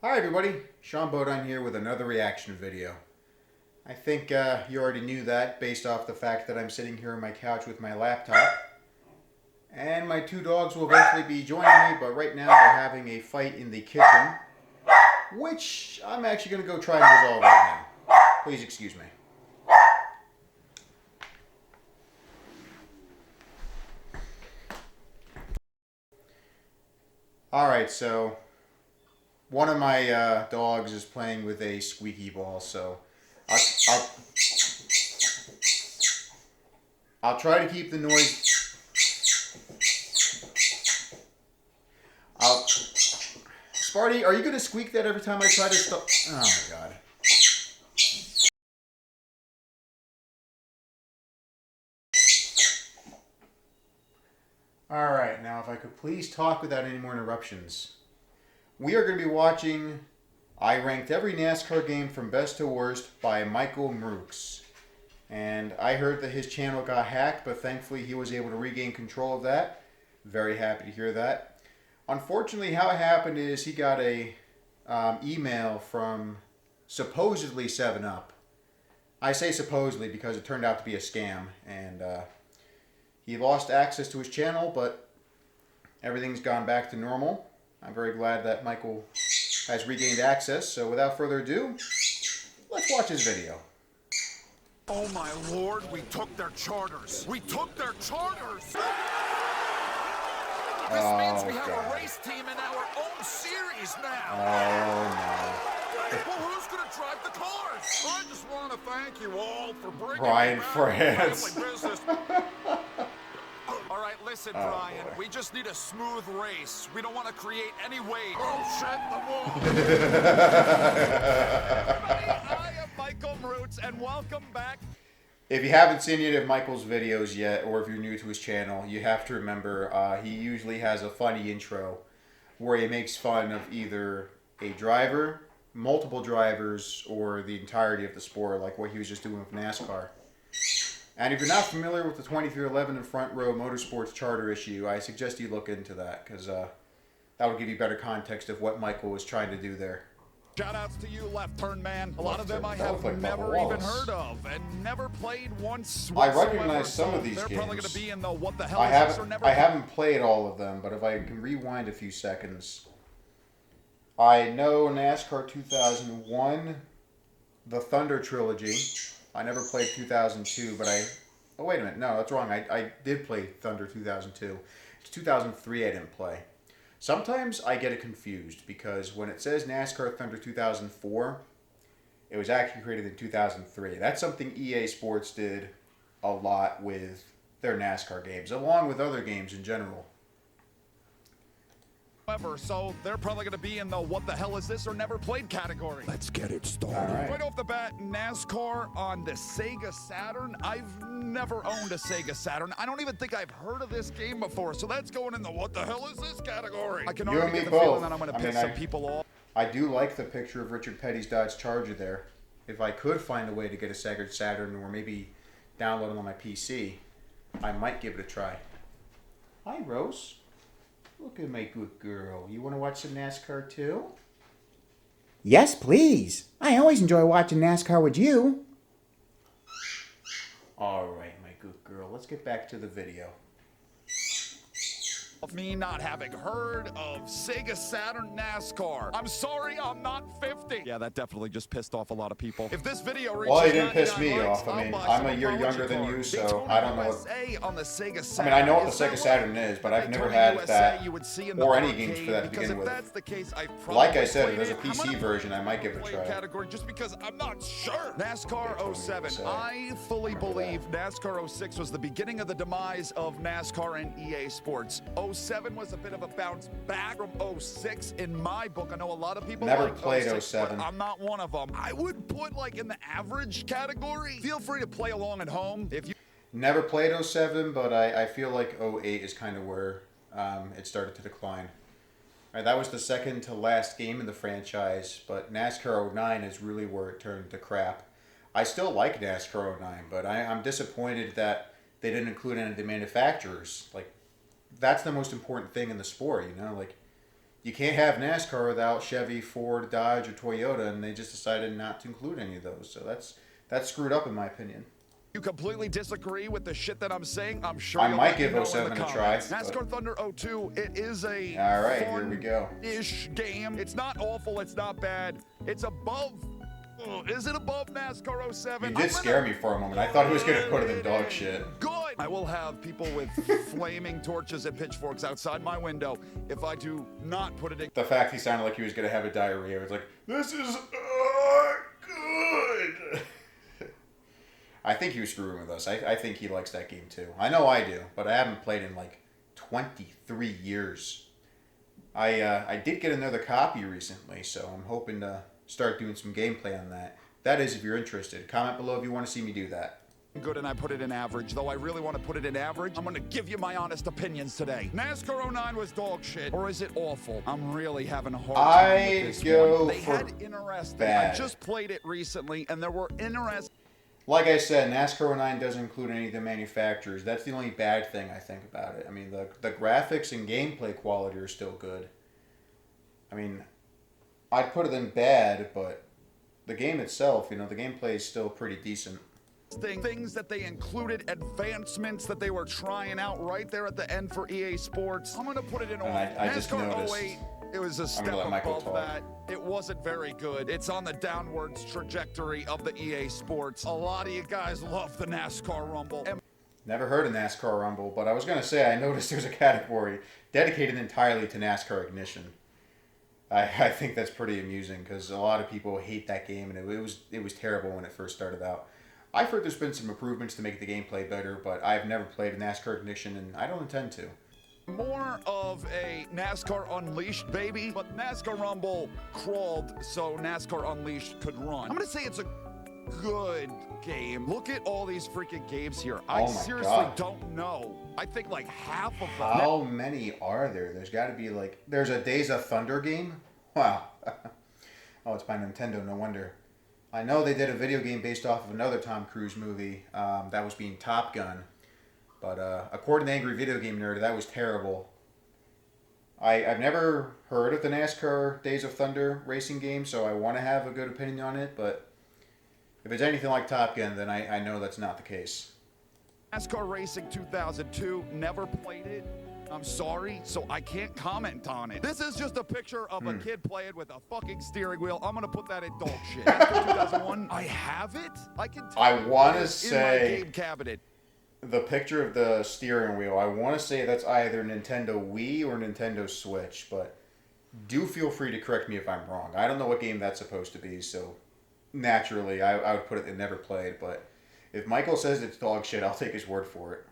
Hi everybody, Sean Bodine here with another reaction video. I think you already knew that based off the fact that I'm sitting here on my couch with my laptop. And my two dogs will eventually be joining me, but right now they're having a fight in the kitchen, which I'm actually going to go try and resolve right now. Please excuse me. Alright, so one of my dogs is playing with a squeaky ball, so I'll, I'll try to keep the noise. Sparty, are you going to squeak that every time I try to stop? Oh my god. Alright, now if I could please talk without any more interruptions. We are going to be watching I Ranked Every NASCAR Game from Best to Worst by Michael Mrooks. And I heard that his channel got hacked, but thankfully he was able to regain control of that. Very happy to hear that. Unfortunately, how it happened is he got a email from supposedly 7-Up. I say supposedly because it turned out to be a scam, and he lost access to his channel, but everything's gone back to normal. I'm very glad that Michael has regained access, so without further ado, let's watch his video. Oh my lord, we took their charters. We took their charters! This means we have a race team in our own series now. Oh no. Well, who's going to drive the cars? I just want to thank you all for bringing Brian me back France. to family business. All right, listen, Brian. Boy. We just need a smooth race. We don't want to create any waves. Oh, shit, the wall. I am Michael Mrooks, and welcome back. If you haven't seen any of Michael's videos yet, or if you're new to his channel, you have to remember he usually has a funny intro where he makes fun of either a driver, multiple drivers, or the entirety of the sport, like what he was just doing with NASCAR. And if you're not familiar with the 2311 and Front Row Motorsports charter issue, I suggest you look into that, because that will give you better context of what Michael was trying to do there. Shout-outs to you, Left Turn Man. A lot of them I That have looked like never Bubba even Wallace. heard of and never played once I whatsoever. recognize some of these They're games. probably going to be in the what the hell I is this or never. haven't played all of them, but if I can rewind a few seconds, I know NASCAR 2001, the Thunder Trilogy. I never played 2002, but oh, wait a minute. No, that's wrong. I did play Thunder 2002. It's 2003 I didn't play. Sometimes I get it confused because when it says NASCAR Thunder 2004, it was actually created in 2003. That's something EA Sports did a lot with their NASCAR games, along with other games in general. So they're probably going to be in the what the hell is this or never played category. Let's get it started. Right off the bat, NASCAR on the Sega Saturn. I've never owned a Sega Saturn. I don't even think I've heard of this game before. So that's going in the what the hell is this category. I can You and already me get the both. feeling that I'm going to piss some I people off. I do like the picture of Richard Petty's Dodge Charger there. If I could find a way to get a Sega Saturn or maybe download it on my PC, I might give it a try. Hi, Rose. Look at my good girl. You want to watch some NASCAR too? Yes, please. I always enjoy watching NASCAR with you. All right, my good girl. Let's get back to the video. Of me not having heard of Sega Saturn NASCAR. I'm sorry, I'm not 50. Yeah, that definitely just pissed off a lot of people. If this video reaches Well, it didn't piss 99 me likes, off. I I'll mean, buy I'm some a year apology younger than you, cards. so Daytona I don't know what... USA on the Sega I mean, Saturn. I know what Is the that Sega right? Saturn is, but I've never Daytona had USA that you would see in the or any arcade, games for that to because begin if with. that's the case, I Like I probably said, if played there's a it. I'm PC gonna version, I might give it a play try. category just because I'm not sure. NASCAR Daytona 07. USA. I fully Remember believe NASCAR 06 was the beginning of the demise of NASCAR and EA Sports. 07 was a bit of a bounce back from 06 in my book. I know a lot of people Never like played 06, 07. but I'm not one of them. I would put like in the average category. Feel free to play along at home if you. Never played 07, but I feel like 08 is kind of where it started to decline. All right, that was the second to last game in the franchise, but NASCAR 09 is really where it turned to crap. I still like NASCAR 09, but I'm disappointed that they didn't include any of the manufacturers. Like, that's the most important thing in the sport, you know? Like, you can't have NASCAR without Chevy, Ford, Dodge, or Toyota, and they just decided not to include any of those. So that's screwed up in my opinion. You completely disagree with the shit that I'm saying? I'm sure I you'll might let me give know in 07 the a try. comments. NASCAR Thunder 02, it is a All right, here we go. fun-ish game. It's not awful, it's not bad. It's above, is it above NASCAR 07? You did scare me for a moment. I thought he was going to put it in dog shit. Good. I will have people with flaming torches and pitchforks outside my window if I do not put it in. The fact he sounded like he was going to have a diarrhea. It was like, this is good. I think he was screwing with us. I think he likes that game too. I know I do, but I haven't played in like 23 years. I did get another copy recently, so I'm hoping to start doing some gameplay on that. That is, if you're interested. Comment below if you want to see me do that. Good, and I put it in average. Though I really want to put it in average, I'm going to give you my honest opinions today. NASCAR 09 was dog shit, or is it awful? I'm really having a hard time with this one. They had interesting. Bad. I just played it recently, and there were interesting. Like I said, NASCAR 09 doesn't include any of the manufacturers. That's the only bad thing I think about it. I mean, the graphics and gameplay quality are still good. I mean, I'd put it in bad, but the game itself, the gameplay is still pretty decent. Things that they included, advancements that they were trying out right there at the end for EA Sports. I'm going to put it in order. I just noticed. 08, it was a step above that. It wasn't very good. It's on the downwards trajectory of the EA Sports. A lot of you guys love the NASCAR Rumble. Never heard of NASCAR Rumble, but I was going to say I noticed there's a category dedicated entirely to NASCAR Ignition. I think that's pretty amusing because a lot of people hate that game, and it was terrible when it first started out. I've heard there's been some improvements to make the gameplay better, but I've never played a NASCAR Ignition, and I don't intend to. More of a NASCAR Unleashed, baby, but NASCAR Rumble crawled so NASCAR Unleashed could run. I'm going to say it's a good game. Look at all these freaking games here. I seriously don't know. I think like half of them. How many are there? There's got to be like... There's a Days of Thunder game? Wow. Oh, it's by Nintendo, no wonder. I know they did a video game based off of another Tom Cruise movie that was being Top Gun. But according to Angry Video Game Nerd, that was terrible. I've never heard of the NASCAR Days of Thunder racing game, so I want to have a good opinion on it. But if it's anything like Top Gun, then I know that's not the case. NASCAR Racing 2002, never played it. I'm sorry, so I can't comment on it. This is just a picture of a kid playing with a fucking steering wheel. I'm gonna put that in dog shit. NASCAR 2001, I have it. I want to say in my game cabinet. The picture of the steering wheel. I want to say that's either Nintendo Wii or Nintendo Switch, but do feel free to correct me if I'm wrong. I don't know what game that's supposed to be, so naturally I would put it in never played. But if Michael says it's dog shit, I'll take his word for it.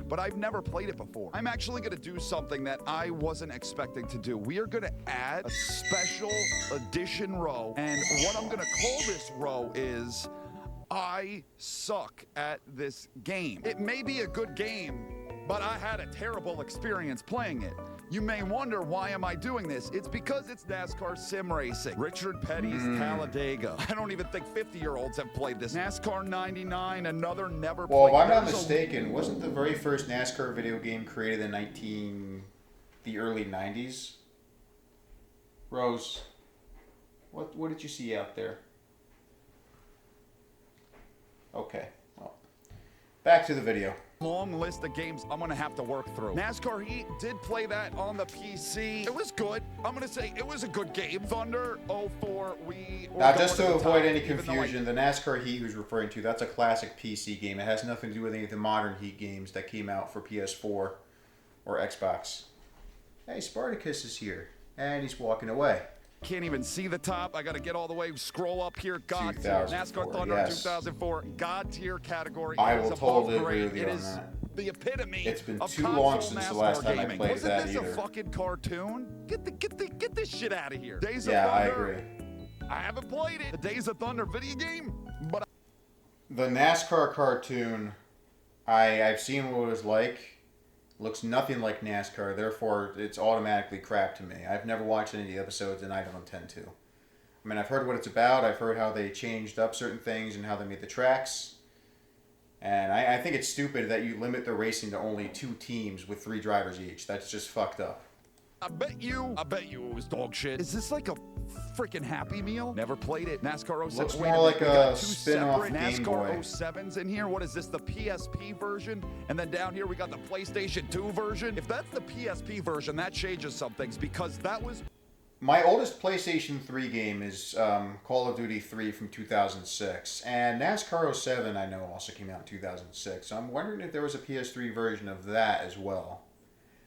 But I've never played it before. I'm actually going to do something that I wasn't expecting to do. We are going to add a special edition row, and what I'm going to call this row is I suck at this game. It may be a good game, but I had a terrible experience playing it. You may wonder, why am I doing this? It's because it's NASCAR sim racing. Richard Petty's Talladega. I don't even think 50-year-olds have played this. NASCAR 99, another never played. Well, if I'm not mistaken, wasn't the very first NASCAR video game created in the early 90s? Rose, what did you see out there? Okay, well, back to the video. Long list of games I'm gonna have to work through. NASCAR Heat did play that on the PC. It was good. I'm gonna say it was a good game. Thunder 04, now, just to avoid any confusion, the NASCAR Heat who's referring to, that's a classic PC game. It has nothing to do with any of the modern Heat games that came out for PS4 or Xbox. Hey, Spartacus is here, and he's walking away. Can't even see the top. I got to get all the way, scroll up here. God, NASCAR Thunder 2004, God tier category. I will totally agree with you on that. The epitome. It's been too long since the last time I played that either. Wasn't this a fucking cartoon? Get this shit out of here. Days of Thunder. I agree. I haven't played it. The Days of Thunder video game, but the NASCAR cartoon, I've seen what it was like. Looks nothing like NASCAR, therefore it's automatically crap to me. I've never watched any of the episodes, and I don't intend to. I mean, I've heard what it's about. I've heard how they changed up certain things and how they made the tracks. And I think it's stupid that you limit the racing to only 2 teams with 3 drivers each. That's just fucked up. I bet you it was dog shit. Is this like a freaking Happy Meal? Never played it. NASCAR 06. Looks Wait more like minute, we got a two spin-off separate Game Boy. NASCAR 07s in here. What is this, the PSP version? And then down here we got the PlayStation 2 version. If that's the PSP version, that changes some things because that was... My oldest PlayStation 3 game is Call of Duty 3 from 2006. And NASCAR 07 I know also came out in 2006. So I'm wondering if there was a PS3 version of that as well.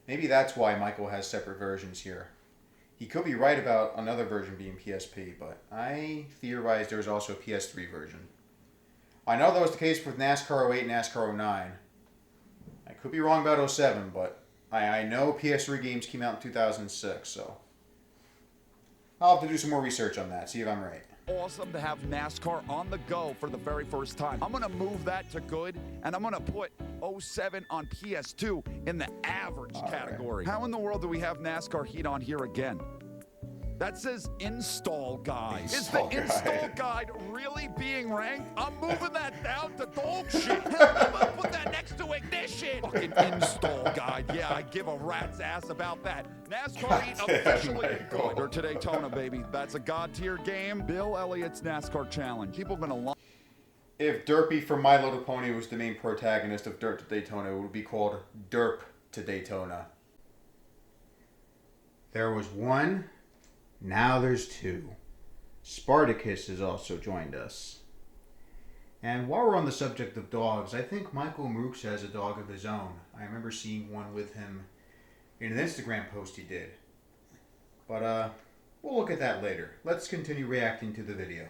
Maybe that's why Michael has separate versions here. He could be right about another version being PSP, but I theorized there was also a PS3 version. I know that was the case with NASCAR 08 and NASCAR 09. I could be wrong about 07, but I know PS3 games came out in 2006, so I'll have to do some more research on that, see if I'm right. Awesome to have NASCAR on the go for the very first time. I'm going to move that to good, and I'm going to put 07 on PS2 in the average category. How in the world do we have NASCAR Heat on here again? That says install guide. Is the install guide really being ranked? I'm moving that down to dog shit. I'm gonna put that next to ignition. Fucking install guide. Yeah, I give a rat's ass about that. NASCAR Heat officially good. Or to Daytona, baby. That's a god tier game. Bill Elliott's NASCAR Challenge. People gonna love. If Derpy from My Little Pony was the main protagonist of Dirt to Daytona, it would be called Derp to Daytona. There was one, now there's two. Spartacus has also joined us. And while we're on the subject of dogs, I think Michael Mooks has a dog of his own. I remember seeing one with him in an Instagram post he did. But we'll look at that later. Let's continue reacting to the video.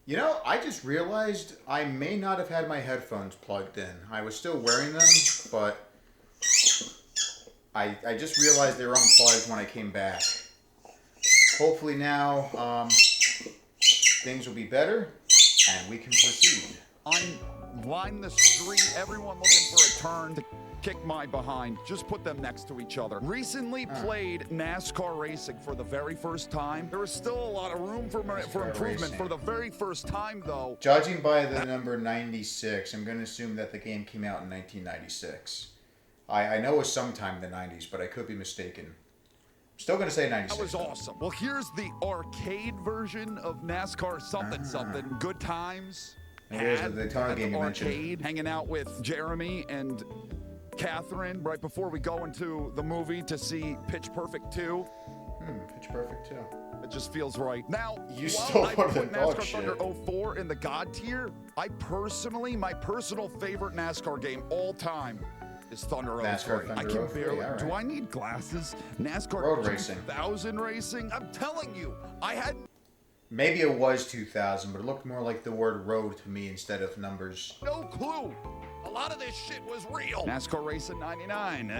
You know, I just realized I may not have had my headphones plugged in. I was still wearing them, but I just realized they were unplugged when I came back. Hopefully now things will be better and we can proceed. Line the street, everyone looking for a turn to kick my behind. Just put them next to each other. Recently played NASCAR racing for the very first time. There is still a lot of room for improvement. Racing. For the very first time, though. Judging by the number 96, I'm going to assume that the game came out in 1996. I know it was sometime in the 90s, but I could be mistaken. I'm still going to say 96. That was awesome. Well, here's the arcade version of NASCAR something. Good times. Here's the Daytona game you mentioned. Arcade, hanging out with Jeremy and Catherine right before we go into the movie to see Pitch Perfect 2. Pitch Perfect 2. It just feels right. Now, You still put in dog NASCAR shit. Thunder 04 in the God tier, my personal favorite NASCAR game all time is Thunder 03. NASCAR Thunder I can 03, barely. all right. Do I need glasses? NASCAR Road racing. 2000 racing. I'm telling you, I had. Maybe it was 2000, but it looked more like the word road to me instead of numbers. No clue. A lot of this shit was real. NASCAR Racing 99.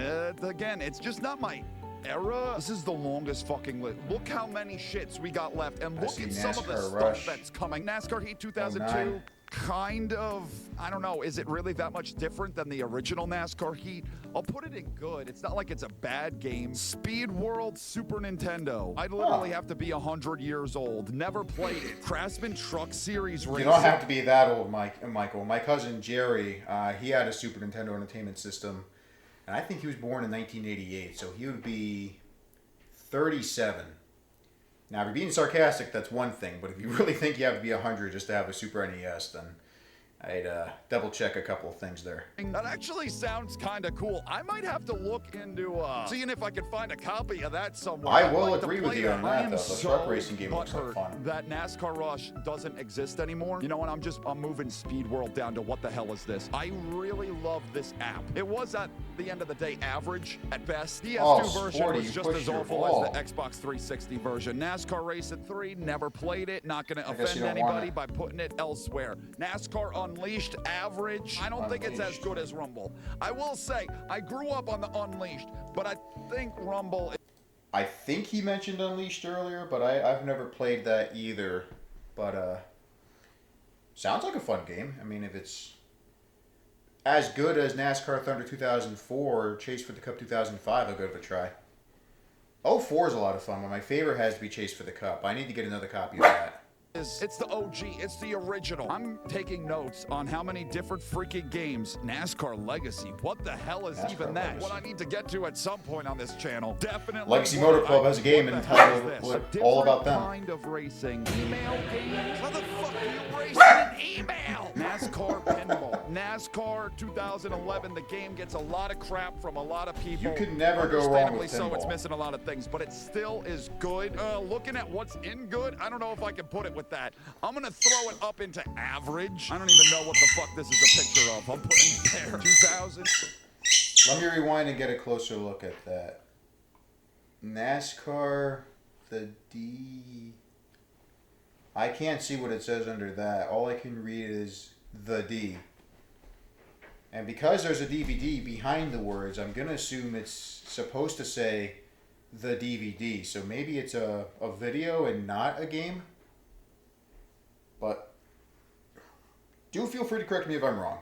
Again, it's just not my era. This is the longest fucking list. Look how many shits we got left, and look at some of the NASCAR stuff Rush. that's coming. NASCAR Heat 2002. 09. Kind of, I don't know, is it really that much different than the original NASCAR Heat? I'll put it in good. It's not like it's a bad game. Speed World Super Nintendo. I'd literally have to be 100 years old. Never played it. Craftsman Truck Series Racing. You don't have to be that old, Michael. My cousin Jerry, he had a Super Nintendo Entertainment System, and I think he was born in 1988, so he would be 37. Now, if you're being sarcastic, that's one thing, but if you really think you have to be 100 just to have a Super NES, then I'd double check a couple of things there. That actually sounds kind of cool. I might have to look into seeing if I can find a copy of that somewhere. I will I'd like to agree with play you it. on that, I am though. The so truck racing game looks like butthurt fun. that NASCAR Rush doesn't exist anymore. You know what? I'm moving Speed World down to what the hell is this? I really love this app. It was at the end of the day average at best. The PS2 version Sporty, was you just pushed as your awful ball. as the Xbox 360 version. NASCAR Racing 3, never played it. Not going to I guess you offend don't want anybody it. by putting it elsewhere. NASCAR Unleashed average. I don't think it's as good as Rumble. I will say, I grew up on the Unleashed, but I think Rumble is... I think he mentioned Unleashed earlier, but I've never played that either. But sounds like a fun game. I mean, if it's as good as NASCAR Thunder 2004 or Chase for the Cup 2005, I'll give it a try. 04 is a lot of fun, but my favorite has to be Chase for the Cup. I need to get another copy of that. It's the OG. It's the original. I'm taking notes on how many different freaking games. NASCAR Legacy. What the hell is even that? Legacy. What I need to get to at some point on this channel. Definitely. Legacy Motor Club has a game entitled all about them. Kind of racing. Email games. How the fuck do you race in an email? NASCAR Pinball. NASCAR 2011. The game gets a lot of crap from a lot of people. You can never go wrong with so it's pinball. missing a lot of things, but it still is good. Looking at what's in good, I don't know if I can put it with that. I'm gonna throw it up into average. I don't even know what the fuck this is a picture of. I'm putting it there. 2000. Let me rewind and get a closer look at that. NASCAR, the D. I can't see what it says under that. All I can read is the D. And because there's a DVD behind the words, I'm going to assume it's supposed to say the DVD. So maybe it's a video and not a game. But do feel free to correct me if I'm wrong.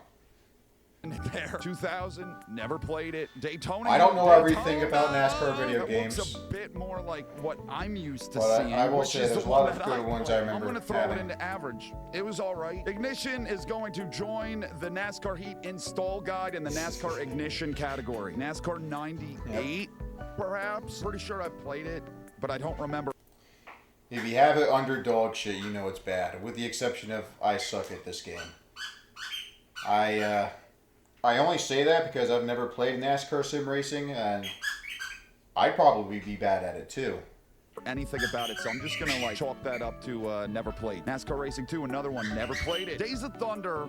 There. 2000, never played it. Daytona. I don't know everything about NASCAR video games. games. It's a bit more like what I'm used to But seeing. I will which say is there's the a lot one of that good ones I remember I'm going to throw having. it into average. It was all right. Ignition is going to join the NASCAR Heat install guide in the NASCAR Ignition category. NASCAR 98, perhaps. Pretty sure I've played it, but I don't remember. If you have it under dog shit, you know it's bad. With the exception of I suck at this game. I only say that because I've never played NASCAR sim racing, and I'd probably be bad at it too. Anything about it, so I'm just gonna like chalk that up to never played. NASCAR Racing 2, another one, never played it. Days of Thunder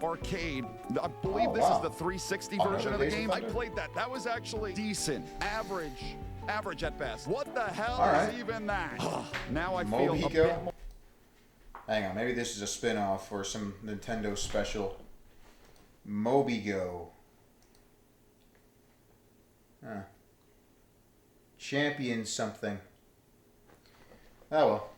arcade, I believe this is the 360 version of the game. I played that. That was actually decent, average at best. What the hell is even that? Now I feel a bit more. Hang on, maybe this is a spin-off or some Nintendo special. Mobigo. Champion something. Oh well.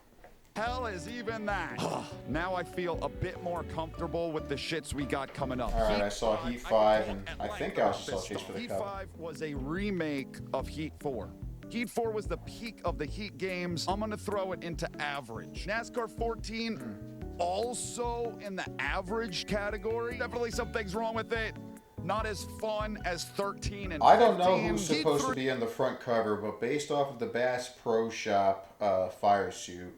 Hell is even that? Now I feel a bit more comfortable with the shits we got coming up. Alright, I saw Heat 5 and I think I also saw Chase for the Heat Cup. 5 was a remake of Heat 4. Heat 4 was the peak of the Heat games. I'm going to throw it into average. NASCAR 14, also in the average category. Definitely some things wrong with it. Not as fun as 13 and 15. I don't know who's supposed to be on the front cover, but based off of the Bass Pro Shop fire suit,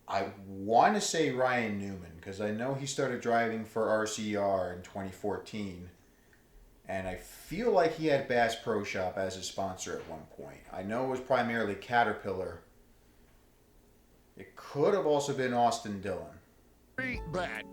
I want to say Ryan Newman, because I know he started driving for RCR in 2014. And I feel like he had Bass Pro Shop as his sponsor at one point. I know it was primarily Caterpillar. It could have also been Austin Dillon. Bad.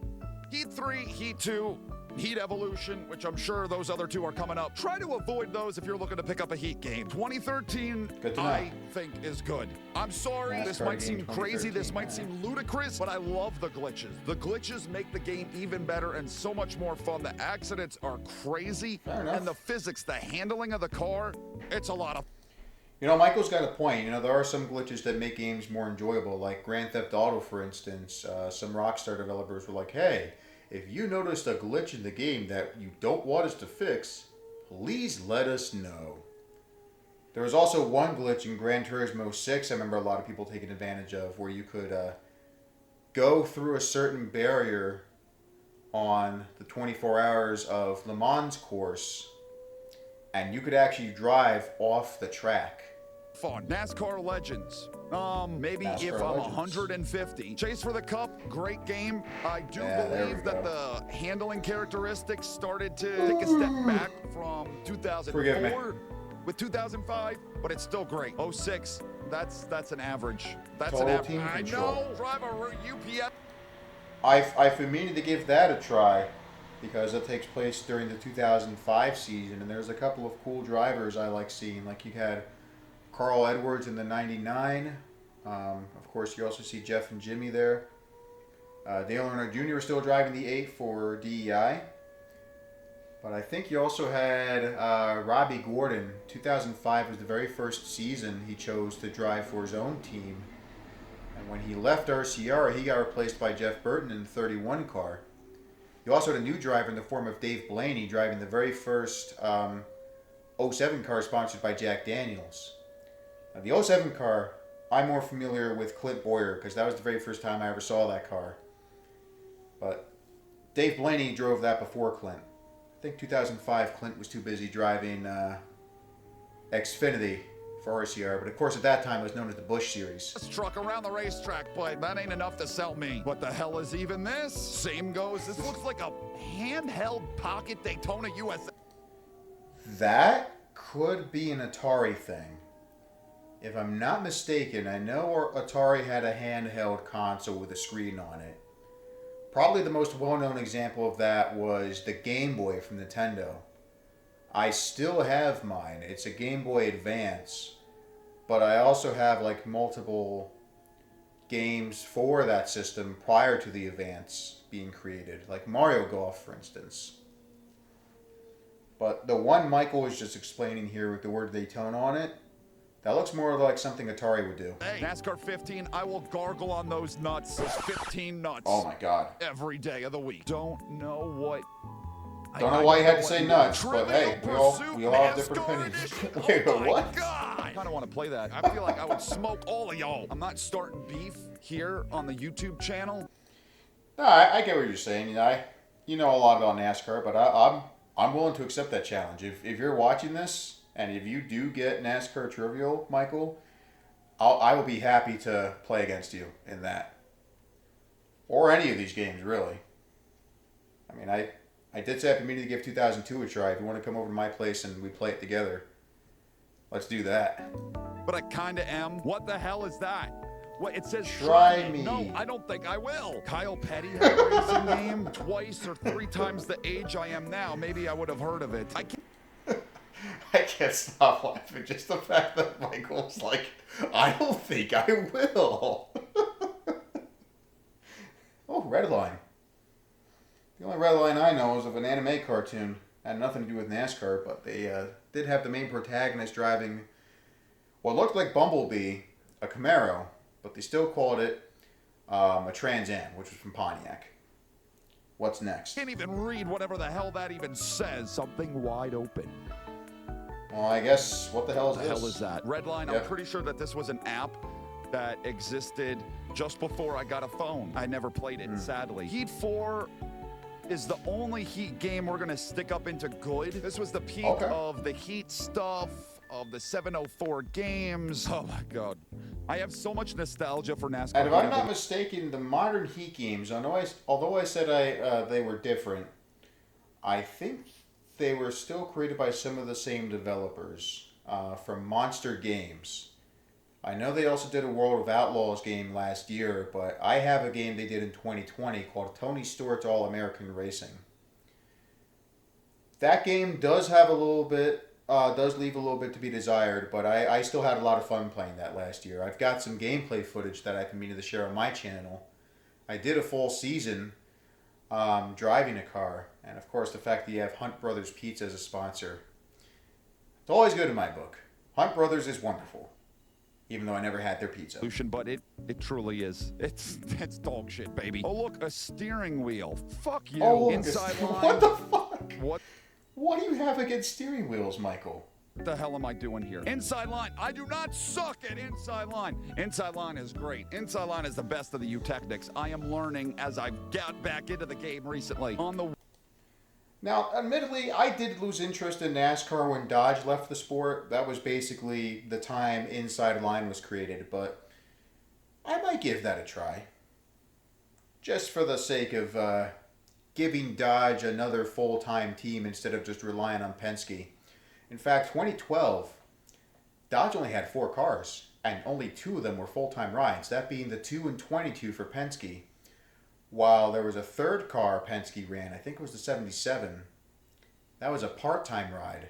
Heat 3, Heat 2, Heat Evolution, which I'm sure those other two are coming up. Try to avoid those if you're looking to pick up a Heat game. 2013, I think is good. I'm sorry, NASCAR this might game seem crazy, this 2013, might seem ludicrous, but I love the glitches. The glitches make the game even better and so much more fun. The accidents are crazy, and the physics, the handling of the car, it's a lot of. You know, Michael's got a point. You know, there are some glitches that make games more enjoyable, like Grand Theft Auto, for instance. Some Rockstar developers were like, hey, if you noticed a glitch in the game that you don't want us to fix, please let us know. There was also one glitch in Gran Turismo 6 I remember a lot of people taking advantage of, where you could go through a certain barrier on the 24 hours of Le Mans course, and you could actually drive off the track. Fun. NASCAR Legends. Maybe NASCAR if I'm Legends. 150. Chase for the Cup, great game. I do believe that the handling characteristics started to take a step back from 2004 with 2005, but it's still great. 06, that's an average. That's Total an average. team I control. know, drive a UPS. I've been meaning to give that a try because it takes place during the 2005 season, and there's a couple of cool drivers I like seeing. Like you had Carl Edwards in the 99. Of course, you also see Jeff and Jimmy there. Dale Earnhardt Jr. is still driving the 8 for DEI. But I think you also had Robbie Gordon. 2005 was the very first season he chose to drive for his own team. And when he left RCR, he got replaced by Jeff Burton in the 31 car. You also had a new driver in the form of Dave Blaney driving the very first 07 car sponsored by Jack Daniels. Now, the 07 car I'm more familiar with Clint Boyer because that was the very first time I ever saw that car. But Dave Blaney drove that before Clint. I think 2005, Clint was too busy driving Xfinity for RCR, but of course at that time it was known as the Busch Series. This truck around the racetrack, but that ain't enough to sell me. What the hell is even this? Same goes. This looks like a handheld pocket Daytona USA. That could be an Atari thing. If I'm not mistaken, I know Atari had a handheld console with a screen on it. Probably the most well-known example of that was the Game Boy from Nintendo. I still have mine. It's a Game Boy Advance, but I also have like multiple games for that system prior to the Advance being created, like Mario Golf, for instance. But the one Michael was just explaining here with the word Daytona on it, that looks more like something Atari would do. Hey, NASCAR 15, I will gargle on those nuts. Those 15 nuts. Oh my God. Every day of the week. Don't know what. Don't know why you had to say nuts, Trivial but hey, we all have different NASCAR opinions. edition. Wait, Oh my what? God. I kind of want to play that. I feel like I would smoke all of y'all. I'm not starting beef here on the YouTube channel. No, I get what you're saying. You know a lot about NASCAR, but I'm willing to accept that challenge. If you're watching this, and if you do get NASCAR Trivial, Michael, I will be happy to play against you in that. Or any of these games, really. I mean, I did say I've been meaning to give 2002 a try. If you want to come over to my place and we play it together, let's do that. But I kind of am. What the hell is that? What, it says Try me. No, I don't think I will. Kyle Petty had a racing game twice or 3 times the age I am now. Maybe I would have heard of it. I can't stop laughing. Just the fact that Michael's like, I don't think I will. Oh, red line. The only red line I know is of an anime cartoon. Had nothing to do with NASCAR, but they did have the main protagonist driving what looked like Bumblebee, a Camaro, but they still called it a Trans Am, which was from Pontiac. What's next? Can't even read whatever the hell that even says. Something wide open. Well, I guess, what the hell is What this? the hell is that? Redline, Yep. I'm pretty sure that this was an app that existed just before I got a phone. I never played it, sadly. Heat 4 is the only Heat game we're going to stick up into good. This was the peak of the Heat stuff, of the 704 games. Oh, my God. I have so much nostalgia for NASCAR. And if I'm not mistaken, the modern Heat games, although I said they were different, I think they were still created by some of the same developers from Monster Games. I know they also did a World of Outlaws game last year, but I have a game they did in 2020 called Tony Stewart's All-American Racing. That game does have a little bit, does leave a little bit to be desired, but I still had a lot of fun playing that last year. I've got some gameplay footage that I've been meaning to share on my channel. I did a full season driving a car, and of course the fact that you have Hunt Brothers Pizza as a sponsor. It's always good in my book. Hunt Brothers is wonderful, even though I never had their pizza. But it truly is. It's dog shit, baby. Oh, look, a steering wheel. Fuck you. Oh, Inside line. what the fuck? What do you have against steering wheels, Michael? What the hell am I doing here? Inside line. I do not suck at inside line. Inside line is great. Inside line is the best of the Eutechnics. I am learning as I've got back into the game recently. Now, admittedly, I did lose interest in NASCAR when Dodge left the sport. That was basically the time Inside Line was created, but I might give that a try. Just for the sake of giving Dodge another full-time team instead of just relying on Penske. In fact, 2012, Dodge only had 4 cars, and only 2 of them were full-time rides, that being the 2 and 22 for Penske. While there was a third car Penske ran, I think it was the 77. That was a part-time ride.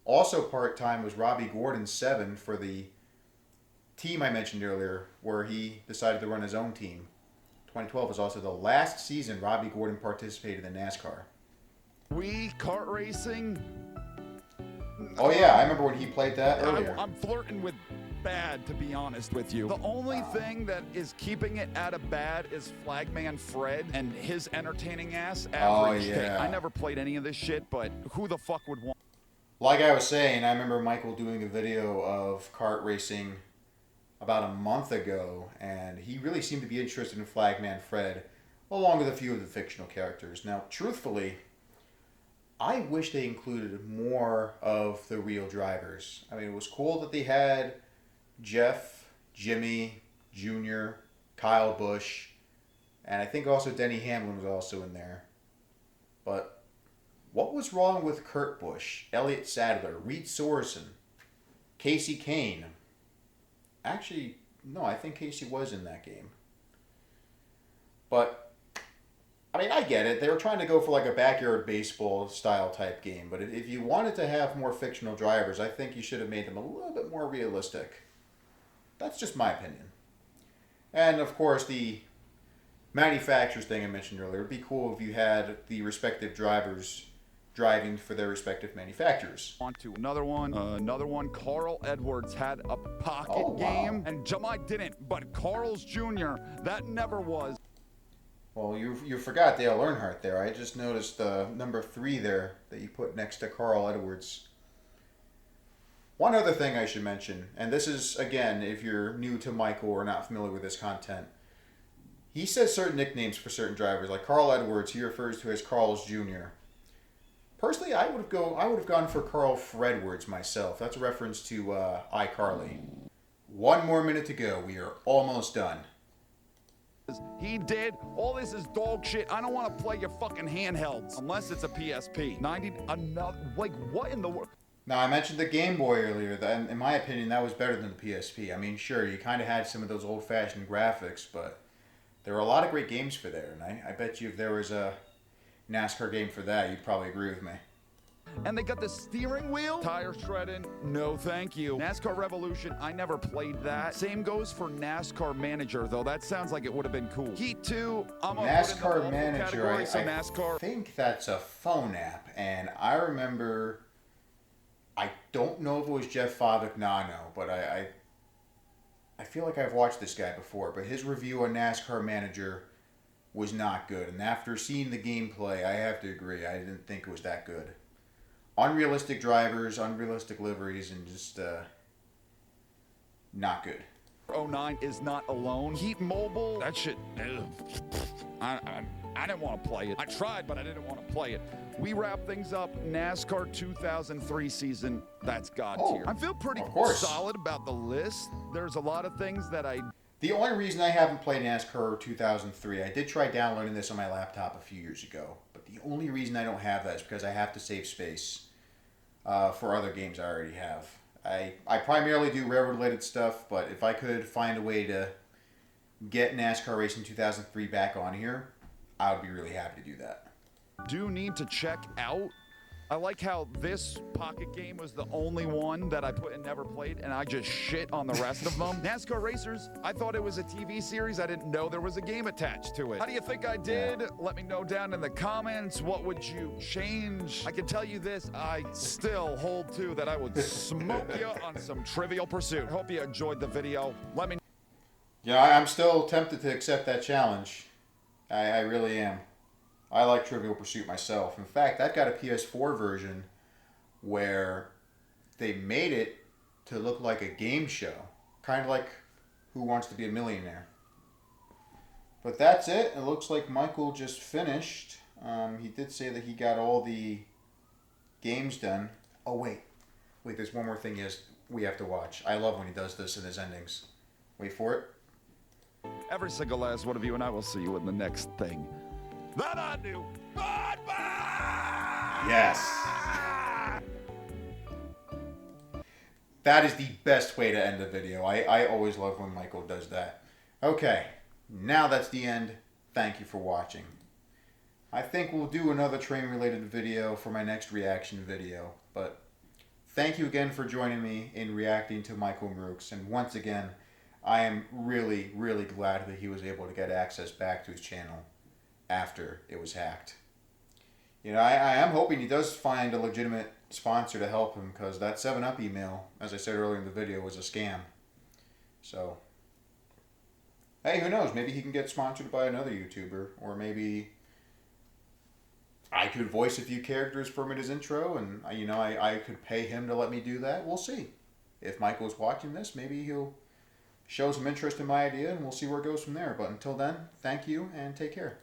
Also part-time was Robbie Gordon's 7 for the team I mentioned earlier, where he decided to run his own team. 2012 was also the last season Robbie Gordon participated in NASCAR. Kart racing? Oh yeah, I remember when he played that earlier. I'm flirting with bad, to be honest with you. The only thing that is keeping it out of bad is Flagman Fred and his entertaining ass average. Oh, yeah. I never played any of this shit, but who the fuck would want? Like I was saying, I remember Michael doing a video of kart racing about a month ago, and he really seemed to be interested in Flagman Fred, along with a few of the fictional characters. Now, truthfully, I wish they included more of the real drivers. I mean, it was cool that they had Jeff, Jimmy, Junior, Kyle Busch, and I think also Denny Hamlin was also in there. But what was wrong with Kurt Busch, Elliott Sadler, Reed Sorensen, Casey Kane? Actually, no, I think Casey was in that game. But, I mean, I get it. They were trying to go for like a backyard baseball style type game. But if you wanted to have more fictional drivers, I think you should have made them a little bit more realistic. That's just my opinion. And, of course, the manufacturers thing I mentioned earlier. It would be cool if you had the respective drivers driving for their respective manufacturers. On to another one. Carl Edwards had a pocket game, and Jamai didn't, but Carl's Jr., that never was. Well, you forgot Dale Earnhardt there. I just noticed number 3 there that you put next to Carl Edwards. One other thing I should mention, and this is, again, if you're new to Michael or not familiar with this content, he says certain nicknames for certain drivers. Like Carl Edwards, he refers to as Carl's Jr. Personally, I would have gone for Carl Fredwards myself. That's a reference to iCarly. 1 more minute to go. We are almost done. He did. All this is dog shit. I don't want to play your fucking handhelds unless it's a PSP. 90 another. Like what in the world? Now I mentioned the Game Boy earlier. That, in my opinion, that was better than the PSP. I mean, sure, you kind of had some of those old-fashioned graphics, but there were a lot of great games for there. And I bet you if there was a NASCAR game for that, you'd probably agree with me. And they got the steering wheel, tire shredding. No, thank you. NASCAR Revolution, I never played that. Same goes for NASCAR Manager, though. That sounds like it would have been cool. Heat 2, I'm a NASCAR Manager. I think that's a phone app, and I remember. I don't know if it was Jeff Favignano, but I feel like I've watched this guy before. But his review on NASCAR Manager was not good, and after seeing the gameplay, I have to agree. I didn't think it was that good. Unrealistic drivers, unrealistic liveries, and just not good. 09 is not alone. Heat Mobile, that shit. I didn't want to play it. I tried, but I didn't want to play it. We wrap things up. NASCAR 2003 season. That's God tier. I feel pretty solid about the list. There's a lot of things that I. The only reason I haven't played NASCAR 2003, I did try downloading this on my laptop a few years ago, but the only reason I don't have that is because I have to save space for other games I already have. I primarily do railroad-related stuff, but if I could find a way to get NASCAR Racing 2003 back on here, I would be really happy to do that. Do need to check out. I like how this pocket game was the only one that I put and never played, and I just shit on the rest of them. NASCAR Racers, I thought it was a TV series. I didn't know there was a game attached to it. How do you think I did? Let me know down in the comments. What would you change? I can tell you this, I still hold to that I would smoke you on some Trivial Pursuit. Hope you enjoyed the video. Let me know. Yeah, I'm still tempted to accept that challenge. I really am. I like Trivial Pursuit myself. In fact, I've got a PS4 version where they made it to look like a game show. Kind of like Who Wants to Be a Millionaire. But that's it. It looks like Michael just finished. He did say that he got all the games done. Oh, wait. Wait, there's one more thing we have to watch. I love when he does this in his endings. Wait for it. Every single last one of you, and I will see you in the next thing that I do. Goodbye! Yes. That is the best way to end a video. I always love when Michael does that. Okay, now that's the end. Thank you for watching. I think we'll do another train-related video for my next reaction video, but thank you again for joining me in reacting to Michael Mrooks, and once again, I am really, really glad that he was able to get access back to his channel after it was hacked. You know, I am hoping he does find a legitimate sponsor to help him, because that 7-Up email, as I said earlier in the video, was a scam. So, hey, who knows? Maybe he can get sponsored by another YouTuber, or maybe I could voice a few characters for him in his intro, and you know, I could pay him to let me do that. We'll see. If Michael's watching this, maybe he'll show some interest in my idea, and we'll see where it goes from there. But until then, thank you and take care.